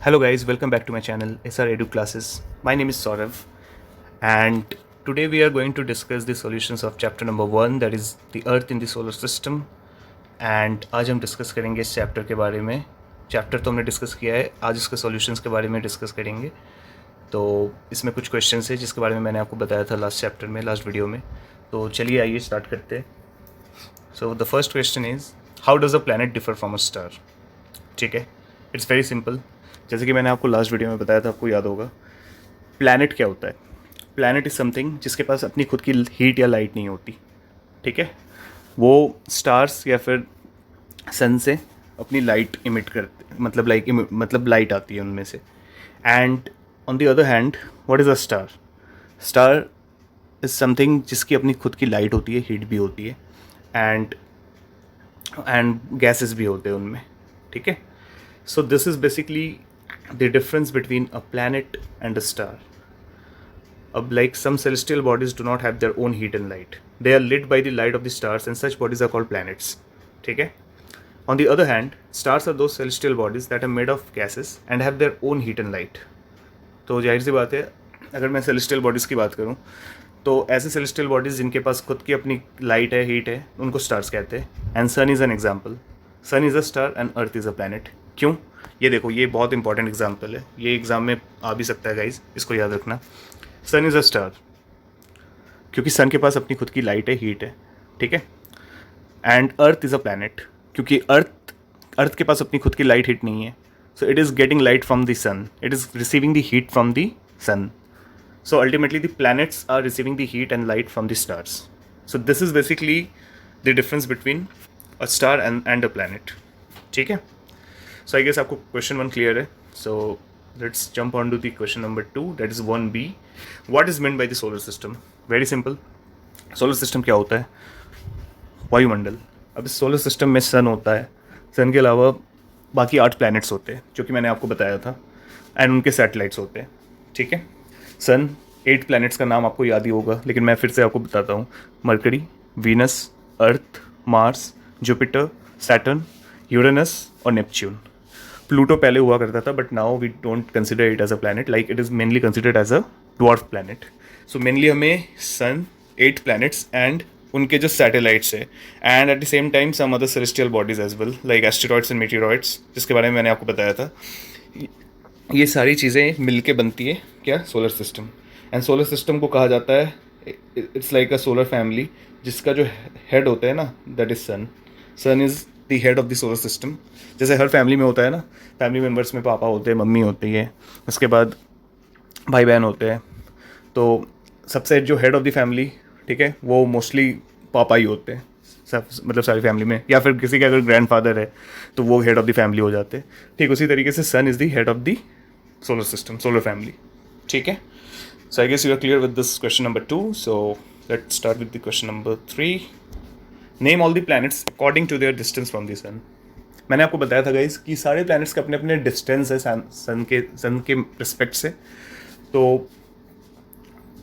Hello guys, welcome back to my channel SR Edu Classes. My name is Saurav and today we are going to discuss the solutions of chapter number 1, that is the earth in the solar system. And आज हम discuss करेंगे इस chapter के बारे में. Chapter तो हमने discuss किया है, आज इसके सॉल्यूशंस के बारे में डिस्कस करेंगे. तो इसमें कुछ क्वेश्चंस है जिसके बारे में मैंने आपको बताया था लास्ट चैप्टर में, लास्ट वीडियो में. तो चलिए आइए स्टार्ट करते हैं. So the first question is, how does a planet differ from a star. ठीक है, इट्स वेरी सिंपल. जैसे कि मैंने आपको लास्ट वीडियो में बताया था, आपको याद होगा. प्लैनेट क्या होता है? प्लैनेट इज़ समथिंग जिसके पास अपनी खुद की हीट या लाइट नहीं होती. ठीक है, वो स्टार्स या फिर सन से अपनी लाइट इमिट करते, मतलब लाइट आती है उनमें से. And on the other hand, what is a star? Star is something जिसकी अपनी खुद की लाइट होती है, हीट भी होती है, एंड गैसेस भी होते हैं उनमें. ठीक है, सो this is basically the difference between a planet and a star. Like some celestial bodies do not have their own heat and light. They are lit by the light of the stars and such bodies are called planets. ठीक है? On the other hand, stars are those celestial bodies that are made of gases and have their own heat and light. तो जाहिर सी बात है, अगर मैं celestial bodies की बात करूँ तो ऐसे celestial bodies जिनके पास खुद की अपनी लाइट है, हीट है, उनको stars कहते हैं. And sun is an example. Sun is a star and earth is a planet. क्यों? ये देखो, ये बहुत इंपॉर्टेंट एग्जाम्पल है, ये एग्जाम में आ भी सकता है गाइज, इसको याद रखना. सन इज़ अ स्टार क्योंकि सन के पास अपनी खुद की लाइट है, हीट है. ठीक है. And earth is a planet क्योंकि अर्थ के पास अपनी खुद की लाइट, हीट नहीं है. So it is getting light from the sun, it is receiving the heat from the sun. So ultimately the planets are receiving the heat and light from the stars. So this is basically the difference between a star and a planet. ठीक है. So I guess आपको question 1 clear है. So let's jump on to the question number 2, that is 1B. What is meant by the solar system? Very simple. Solar system क्या होता है? वायुमंडल. अब इस सोलर सिस्टम में सन होता है, सन के अलावा बाकी 8 प्लैनेट्स होते हैं जो कि मैंने आपको बताया था, एंड उनके सैटेलाइट्स होते हैं. ठीक है. सन 8 प्लैनेट्स का नाम आपको याद ही होगा, लेकिन मैं फिर से आपको बताता हूँ. Mercury, Venus, Earth, Mars, Jupiter, Saturn, Uranus और नेपच्यून. प्लूटो पहले हुआ करता था, but now we don't consider it as a planet, like it is mainly considered as a dwarf planet. So mainly हमें सन, 8 प्लैनेट्स एंड उनके जो satellites है, and at the same time some other celestial bodies as well, like asteroids and meteoroids, जिसके बारे में मैंने आपको बताया था. ये सारी चीज़ें मिलके बनती है क्या? Solar system. And solar system को कहा जाता है, it's like a solar family, जिसका जो हेड होता है ना, that is sun. Sun is the head of the solar system. जैसे हर फैमिली में होता है ना, फैमिली मेम्बर्स में पापा होते हैं, मम्मी होती है, उसके बाद भाई बहन होते हैं. तो सबसे जो हेड ऑफ द फैमिली, ठीक है, वो मोस्टली पापा ही होते हैं, सब मतलब सारी फैमिली में. या फिर किसी के अगर ग्रैंडफादर है तो वो हेड ऑफ द फैमिली हो जाते हैं. ठीक उसी तरीके से sun is the head of the solar system, solar family. ठीक है. So I guess you are clear with this question number 2. So let's start with the question number 3. Name all the planets according to their distance from the sun. मैंने आपको बताया था guys कि सारे planets के अपने अपने डिस्टेंस है सन के रिस्पेक्ट से. तो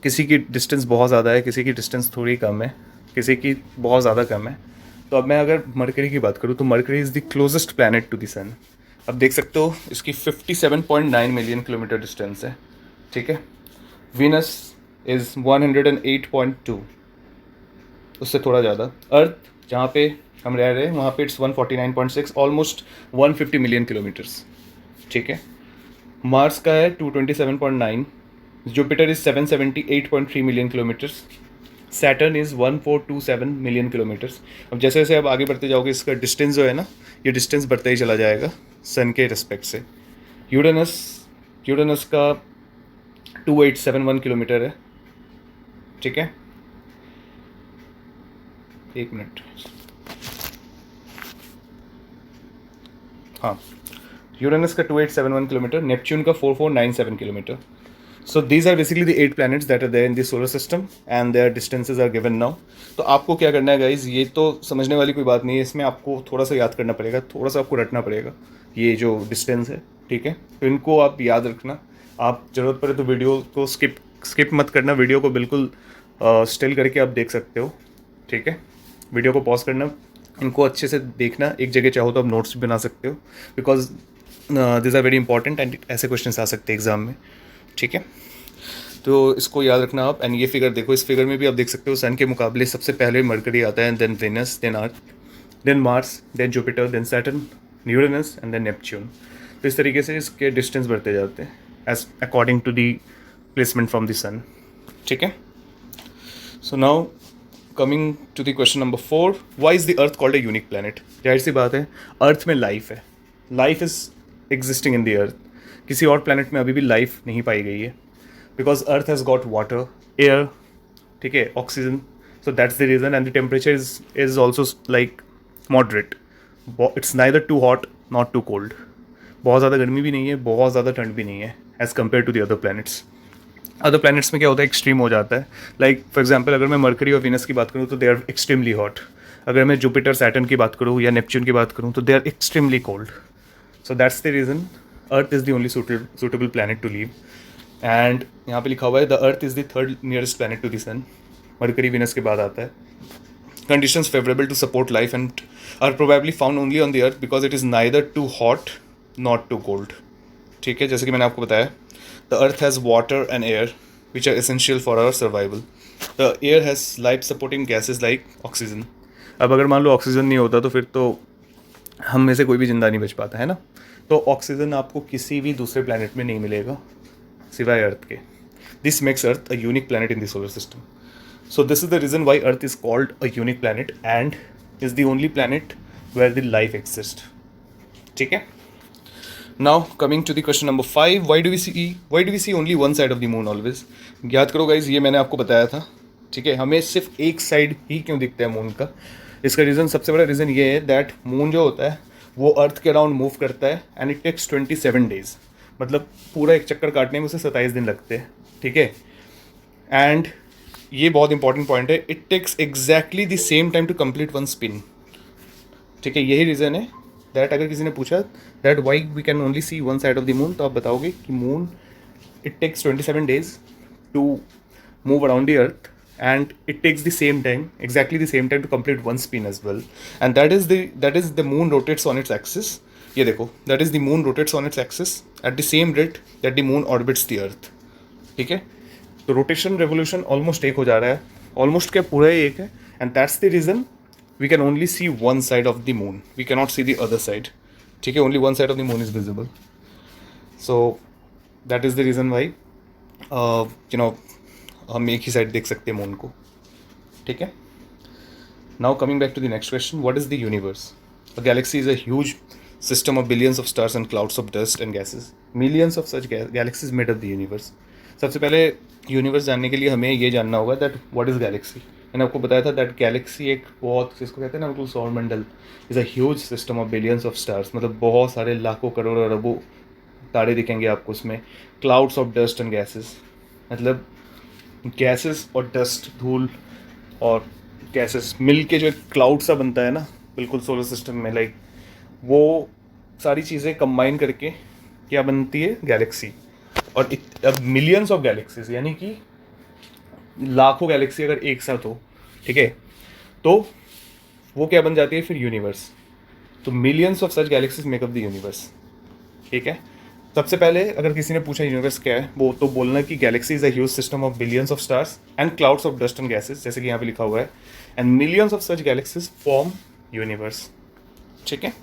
किसी की डिस्टेंस बहुत ज़्यादा है, किसी की डिस्टेंस थोड़ी कम है, किसी की बहुत ज़्यादा कम है. तो अब मैं अगर मरकरी की बात करूँ तो Mercury is the closest planet to the sun. अब देख सकते हो इसकी 57.9 मिलियन किलोमीटर डिस्टेंस है. ठीक है. वीनस इज़ 108.2, उससे थोड़ा ज़्यादा. अर्थ जहाँ पे हम रह रहे हैं वहाँ पे इट्स 149.6, ऑलमोस्ट 150 मिलियन किलोमीटर्स. ठीक है. मार्स का है 227.9, Jupiter is 778.3 million kilometres, Saturn is 1427 million kilometres. अब जैसे जैसे आप आगे बढ़ते जाओगे, इसका डिस्टेंस जो है ना, ये डिस्टेंस बढ़ता ही चला जाएगा सन के रिस्पेक्ट से. यूरेनस का 2871 किलोमीटर है. ठीक है. एक मिनट. हाँ, यूरेनस का 2871 किलोमीटर, नेपच्यून का 4497 kilometre. So these are basically the 8 planets that are there in the solar system and their distances are given now. तो आपको क्या करना है गाइज, ये तो समझने वाली कोई बात नहीं है, इसमें आपको थोड़ा सा याद करना पड़ेगा, थोड़ा सा आपको रटना पड़ेगा ये जो डिस्टेंस है. ठीक है. तो इनको आप याद रखना. आप ज़रूरत पड़े तो वीडियो को स्किप मत करना, वीडियो को बिल्कुल स्टिल करके आप देख सकते हो. ठीक है. वीडियो को पॉज करना, इनको अच्छे से देखना. एक जगह चाहो तो आप नोट्स भी बना सकते हो, because this are very important and ऐसे क्वेश्चन आ सकते हैं एग्जाम में, ठीक है। तो इसको याद रखना आप। एंड ये फिगर देखो, इस फिगर में भी आप देख सकते हो सन के मुकाबले सबसे पहले मरकरी आता है, then Venus, then Earth, then Mars, then Jupiter, then Saturn, Uranus and then Neptune. तो इस तरीके से इसके डिस्टेंस बढ़ते जाते हैं as according to the placement from the sun, ठीक है। So now coming to the question number 4, why is the Earth called a unique planet. जाहिर सी बात है, अर्थ में लाइफ है, life is existing in the Earth. किसी और प्लैनेट में अभी भी लाइफ नहीं पाई गई है, because Earth has got water, air, ठीक है, oxygen. So that's the reason. And the temperature is also like moderate. It's neither too hot not too cold. बहुत ज़्यादा गर्मी भी नहीं है, बहुत ज़्यादा ठंड भी नहीं है, as compare to the other planets. Other planets में क्या होता है, एक्सट्रीम हो जाता है। लाइक फॉर एग्जाम्पल अगर मैं मरकरी और वीनस की बात करूँ तो दे आर एक्सट्रीमली हॉट। अगर मैं जुपिटर, सैटर्न की बात करूँ या नेपच्यून की बात करूँ तो they are extremely cold. So that's the reason Earth is the only suitable planet to live. And यहाँ पे लिखा हुआ है the Earth is the third nearest planet to the sun. Mercury Venus के बाद आता है। Conditions favourable to support life and are probably found only on the Earth because it is neither too hot not too cold, ठीक है। जैसे कि मैंने आपको बताया, the earth has water and air which are essential for our survival. The air has life supporting gases like oxygen. अब अगर मान लो ऑक्सीजन नहीं होता तो फिर तो हम में से कोई भी जिंदा नहीं बच पाता है ना। तो ऑक्सीजन आपको किसी भी दूसरे प्लैनेट में नहीं मिलेगा सिवाय अर्थ के। This makes Earth a unique planet in the solar system. So this is the reason why Earth is called a unique planet and is the only planet where the life exist, ठीक है। Now coming to the question number 5, why do we see only one side of the moon always? याद करो guys, ये मैंने आपको बताया था, ठीक है। हमें सिर्फ एक साइड ही क्यों दिखता है मून का? इसका रीज़न, सबसे बड़ा रीज़न ये है दैट मून जो होता है वो अर्थ के अराउंड मूव करता है एंड इट टेक्स 27 डेज। मतलब पूरा एक चक्कर काटने में उसे 27 दिन लगते हैं, ठीक है। एंड ये बहुत इंपॉर्टेंट पॉइंट है, it takes exactly the same time to complete one spin, ठीक है। यही रीज़न है दैट अगर किसी ने पूछा that why we can only see one side of the moon, तो आप बताओगे कि moon it takes 27 days to move around the Earth and it takes the same time, exactly the same time to complete one spin as well. And that is the moon rotates on its axis. ये देखो, that is the moon rotates on its axis at the same rate that the moon orbits the earth, ठीक है। तो rotation revolution almost एक हो जा रहा है, ऑलमोस्ट क्या पूरा ही एक है। And that's the reason we can only see one side of the moon, we cannot see the other side, ठीक है। only one side of the moon is visible, so that is the reason why हम एक ही side देख सकते हैं moon को, ठीक है। now coming back to the next question, what is the universe? A galaxy is a huge system of billions of stars and clouds of dust and gases. Millions of such galaxies made up the universe. सबसे पहले universe जानने के लिए हमें ये जानना होगा that what is Galaxy. मैंने आपको बताया था दैट गैलेक्सी एक बहुत, जिसको कहते हैं ना बिल्कुल सौरमंडल, is a huge system of billions of stars. मतलब बहुत सारे लाखों करोड़ अरबों तारे दिखेंगे आपको उसमें। Clouds of dust and gases, मतलब गैसेस और डस्ट, धूल और गैसेस मिल के जो एक क्लाउड सा बनता है ना बिल्कुल सोलर सिस्टम में, लाइक वो सारी चीज़ें कंबाइन करके क्या बनती है, गैलेक्सी। और अब मिलियंस ऑफ गैलेक्सीज, यानी कि लाखों गैलेक्सी अगर एक साथ हो, ठीक है, तो वो क्या बन जाती है फिर, यूनिवर्स। तो millions of such galaxies make up the universe, ठीक है। सबसे पहले अगर किसी ने पूछा यूनिवर्स क्या है, वो तो बोलना कि Galaxy is a huge system of billions of stars and clouds of dust and gases, जैसे कि यहाँ पे लिखा हुआ है, and millions of such galaxies form universe, ठीक है।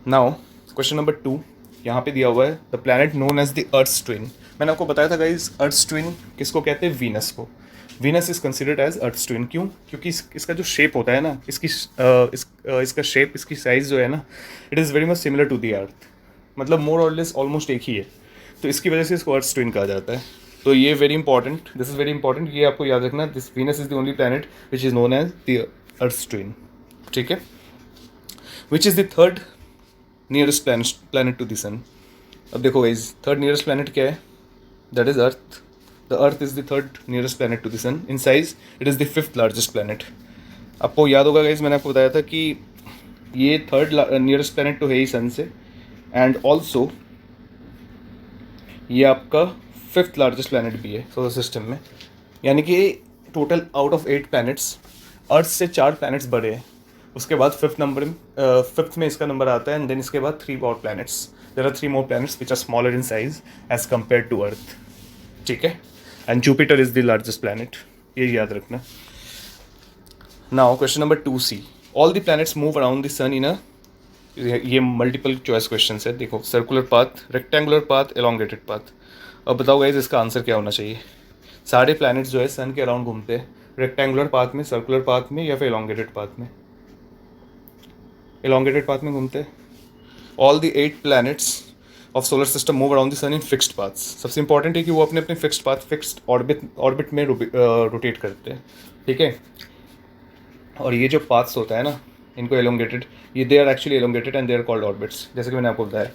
नाउ क्वेश्चन नंबर 2 यहाँ पे दिया हुआ है, the planet known as the Earth's twin. मैंने आपको बताया था गाइस, अर्थ्स ट्विन किसको कहते हैं, वीनस को। Venus is considered as Earth's twin, क्यों? क्योंकि इसका जो शेप होता है ना, इसका शेप, इसकी साइज जो है ना, it is very much similar to the Earth. मतलब मोर और लेस ऑलमोस्ट एक ही है, तो इसकी वजह से इसको अर्थ्स ट्विन कहा जाता है। तो ये very important, this is very important, ये आपको याद रखना, this Venus is the only planet which is known as the Earth's twin, ठीक है। Which is the third nearest planet to the sun. अब देखो गाइस, थर्ड नियरेस्ट प्लैनेट क्या है, that is Earth. The Earth is the third nearest planet to the sun. In size it is the fifth largest planet. आपको याद होगा guys, मैंने आपको बताया था कि ये थर्ड नियरेस्ट प्लैनेट तो है ही सन से, एंड ऑल्सो ये आपका फिफ्थ लार्जेस्ट प्लैनेट भी है सोलर सिस्टम में। यानी कि टोटल आउट ऑफ 8 प्लैनेट्स, अर्थ से 4 प्लैनेट्स बड़े हैं। उसके बाद फिफ्थ में इसका नंबर आता है, एंड देन इसके बाद 3 more planets. There are 3 more planets which are smaller in size as compared to Earth. ठीक है, and Jupiter is the largest planet, ये याद रखना. Now question number 2C. All the planets move around the sun in a, ये multiple choice question है. देखो, circular path, rectangular path, elongated path. अब बताओ गाइज इसका आंसर क्या होना चाहिए. सारे प्लैनेट्स जो है सन के अराउंड घूमते हैं, रेक्टेंगुलर पाथ में, सर्कुलर पाथ में, या फिर एलोंगेटेड पाथ में. एलोंगेटेड पाथ में घूमते हैं. All the 8 planets of solar system move around the sun in fixed paths. सबसे इंपॉर्टेंट है कि वो अपने अपने फिक्स्ड पाथ, फिक्स्ड ऑर्बिट में रोटेट करते हैं. ठीक है, और ये जो पाथ्स होता है ना, इनको एलोंगेटेड, ये they are actually elongated and they are called orbits. जैसे कि मैंने आपको बताया,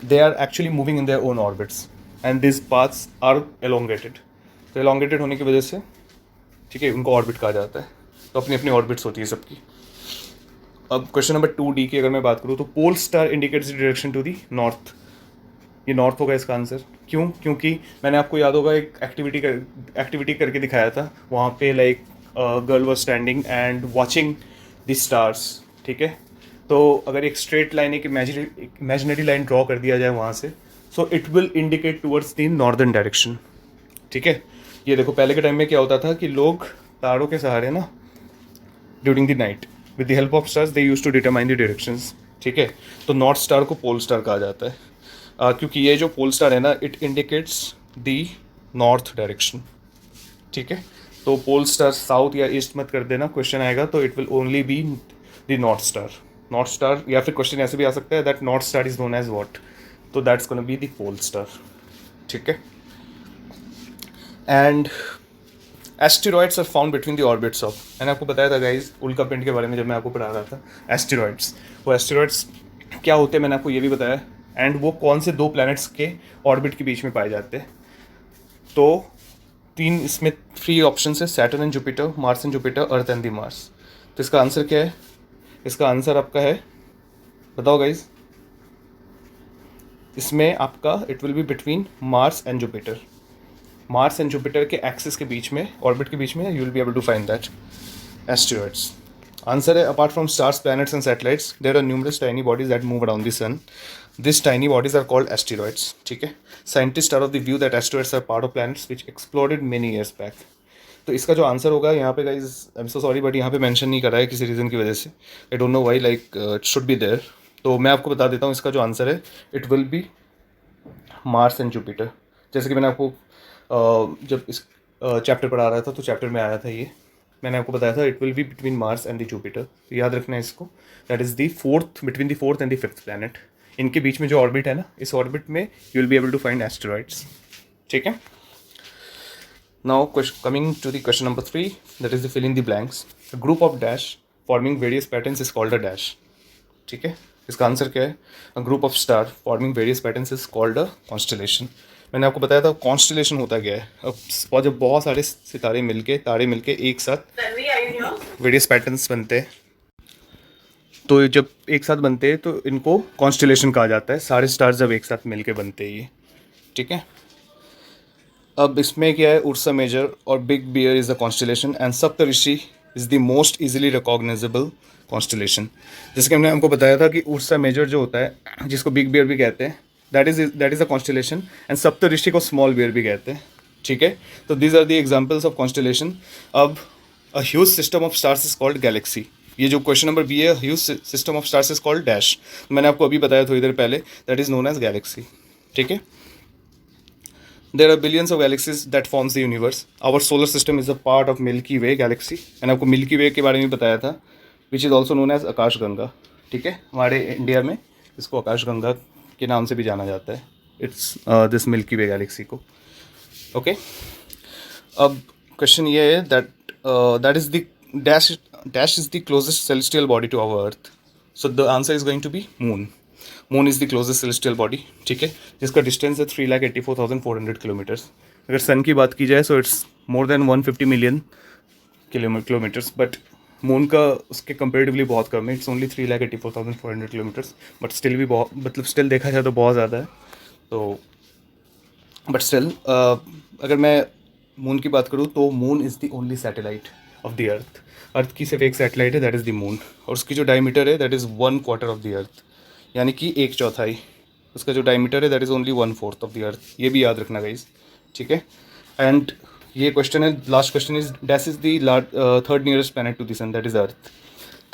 they are actually moving in their own orbits and this paths are elongated. तो एलोंगेटेड होने की वजह से, ठीक है, उनको ऑर्बिट कहा जाता है. तो अपनी अपनी ऑर्बिट्स होती है सबकी. अब क्वेश्चन नंबर 2D की अगर मैं बात करूँ तो pole star indicates the direction to the north. ये नॉर्थ होगा इसका आंसर. क्यों? क्योंकि मैंने आपको याद होगा एक एक्टिविटी करके दिखाया था. वहाँ पे like girl was standing and watching the stars. ठीक है, तो अगर एक स्ट्रेट लाइन, एक इमेजिनरी लाइन ड्रॉ कर दिया जाए वहाँ से, so it will indicate towards the northern direction. ठीक है, ये देखो पहले के टाइम में क्या होता था कि लोग तारों के सहारे ना, during the night, with the help of stars they use to determine the directions. ठीक है, तो नॉर्थ स्टार को पोल स्टार कहा जाता है. क्योंकि ये जो पोल स्टार है ना, it indicates the north direction. ठीक है, तो पोल स्टार साउथ या ईस्ट मत कर देना, क्वेश्चन आएगा तो it will only be the north star. North star, या फिर क्वेश्चन ऐसे भी आ सकता है that north star is known as what, तो that's gonna be the pole star. ठीक है, and asteroids are found between the orbits of, मैंने आपको बताया था गाइज उल्का पिंड के बारे में जब मैं आपको पढ़ा रहा था. एस्टेरॉइड्स, वो एस्टेरॉइड्स क्या होते हैं मैंने आपको ये भी बताया, एंड वो कौन से 2 प्लैनेट्स के ऑर्बिट के बीच में पाए जाते हैं. तो 3 इसमें 3 ऑप्शन है, Saturn and Jupiter, Mars and Jupiter, earth and the Mars. तो इसका आंसर क्या है? इसका आंसर आपका है, बताओ गाइज, इसमें आपका it will be between Mars and Jupiter. Mars and Jupiter के एक्सिस के बीच में, ऑर्बिट के बीच में, you will be able to find that asteroids. Answer है, apart from stars, planets and satellites, there are numerous tiny bodies that move around the sun. This tiny bodies are called asteroids. ठीक है, scientist are of the view that asteroids are part of planets which exploded many years back. तो इसका जो answer होगा यहाँ पे guys, I am so sorry but यहाँ पे मेंशन नहीं करा है किसी रीज़न की वजह से. I don't know why, like it should be there. तो मैं आपको बता देता हूँ इसका जो आंसर है, it will B Mars and Jupiter. जैसे कि मैंने आपको जब इस चैप्टर पढ़ा रहा था तो चैप्टर में आया था ये, मैंने आपको बताया था it will be between Mars and the Jupiter. तो याद रखना है इसको, that is the fourth, between the fourth and the fifth planet. इनके बीच में जो ऑर्बिट है ना, इस ऑर्बिट में you will be able to find asteroids. ठीक है, now coming to the question number 3, that is the fill in the blanks. A group of dash forming various patterns is called a dash. ठीक है, इसका answer क्या है? A group of star forming various patterns is called a constellation. मैंने आपको बताया था constellation होता क्या है. अब जब बहुत सारे सितारे मिलके, तारे मिलके एक साथ वेरियस पैटर्न्स बनते हैं, तो जब एक साथ बनते हैं तो इनको कॉन्स्टलेशन कहा जाता है. सारे स्टार्स जब एक साथ मिलके बनते हैं ये. ठीक है, अब इसमें क्या है, उर्सा मेजर और big bear is the constellation and Saptarishi is the most easily recognizable constellation. जैसे कि हमने हमको बताया था कि उर्सा मेजर जो होता है, जिसको बिग बियर भी कहते हैं, that is a constellation, and Saptarishi को स्मॉल बियर भी कहते हैं. ठीक है, तो these are the examples of constellation. अब a huge system of stars is called galaxy. ये जो क्वेश्चन नंबर बी है, huge system of stars is called dash. मैंने आपको अभी बताया थोड़ी देर पहले, that is known as galaxy. ठीक है, there are billions of galaxies that forms the universe. Our solar system is a part of Milky Way galaxy. मैंने आपको मिल्की वे के बारे में बताया था, which is also known as आकाश गंगा. ठीक है, हमारे इंडिया में इसको आकाश गंगा के नाम से भी जाना जाता है. It's this Milky Way galaxy को. ओके, अब क्वेश्चन ये है that is the dash is the closest celestial body to our Earth. So the answer is going to be moon. Moon is the closest celestial body. ठीक है, जिसका distance है 3,84,400 kilometres. अगर सन की बात की जाए so it's more than 150 million kilometres, but moon का उसके कंपेरेटिवली बहुत कम है. It's only 3,84,400 kilometres, but still भी बहुत, मतलब स्टिल देखा जाए तो बहुत ज़्यादा है. तो बट स्टिल अगर मैं मून की बात करूँ तो moon is the only satellite of the Earth. Earth की सिर्फ एक सैटेलाइट है, दैट इज़ द मून, और उसकी जो डायमीटर है दैट इज़ 1/4 ऑफ द अर्थ, यानी कि 1/4 उसका जो डायमीटर है that is only 1/4 of the अर्थ। ये भी याद रखना गाइज, ठीक है। एंड ये क्वेश्चन है, last question is dash is the third nearest planet to the sun, that is Earth.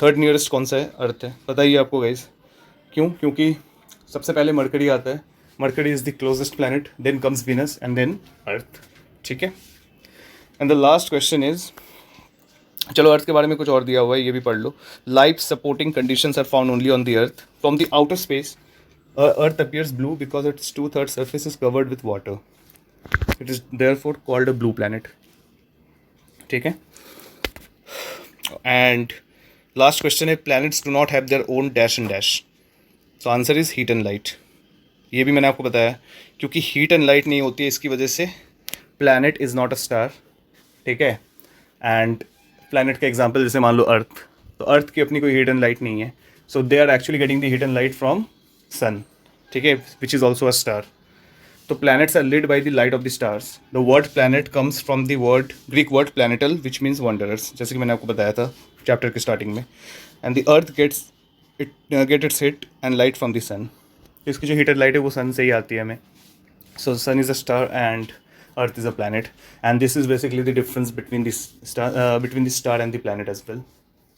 Third nearest कौन सा है? अर्थ है। बताइए आपको गाइज क्यों? क्योंकि सबसे पहले मरकरी आता है, Mercury is the closest planet, then comes Venus and then Earth, ठीक है। And the last question is, चलो अर्थ के बारे में कुछ और दिया हुआ है, ये भी पढ़ लो। Life supporting conditions are found only on the Earth. From the outer space Earth appears blue because it's 2/3 surface is covered with water. It is therefore called a blue planet. ठीक है। एंड लास्ट क्वेश्चन है, planets do not have their own dash and dash. So answer is heat and light. ये भी मैंने आपको बताया, क्योंकि heat and light नहीं होती है इसकी वजह से planet is not a star, ठीक है। एंड प्लैनेट का एग्जांपल जैसे मान लो अर्थ, तो अर्थ की अपनी कोई हीट एंड लाइट नहीं है, so they are actually getting the heat and light from sun, ठीक है, which is also a star. तो planets are lit by the light of the stars. The word planet comes from the word Greek word planetal, which means wanderers, जैसे कि मैंने आपको बताया था chapter के स्टार्टिंग में। And the earth get its heat and light from the sun. इसकी जो हीटर लाइट है वो सन से ही आती है हमें। So sun is a star and earth is a planet, and this is basically the difference between the star and the planet as well,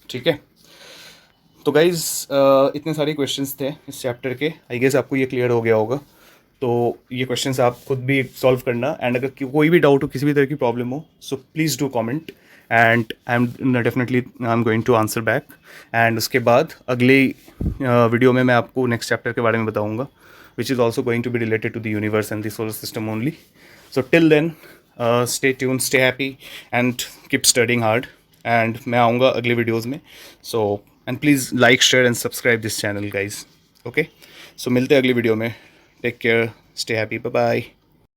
ठीक है। तो गाइज इतने सारे क्वेश्चंस थे इस चैप्टर के, आई गेस आपको ये क्लियर हो गया होगा। तो ये क्वेश्चंस आप खुद भी सॉल्व करना, एंड अगर कोई भी डाउट हो, किसी भी तरह की प्रॉब्लम हो, so please do comment and I am going to answer back. एंड उसके बाद अगली वीडियो में मैं आपको नेक्स्ट चैप्टर के बारे में बताऊंगा, which is also going to be related to the universe and the solar system only. So till then stay tune, stay happy and keep studying hard, and मैं आऊँगा अगले वीडियोज़ में। So and please like, share and subscribe this channel guys, okay. So मिलते हैं अगली video में। Take care, stay happy, bye bye.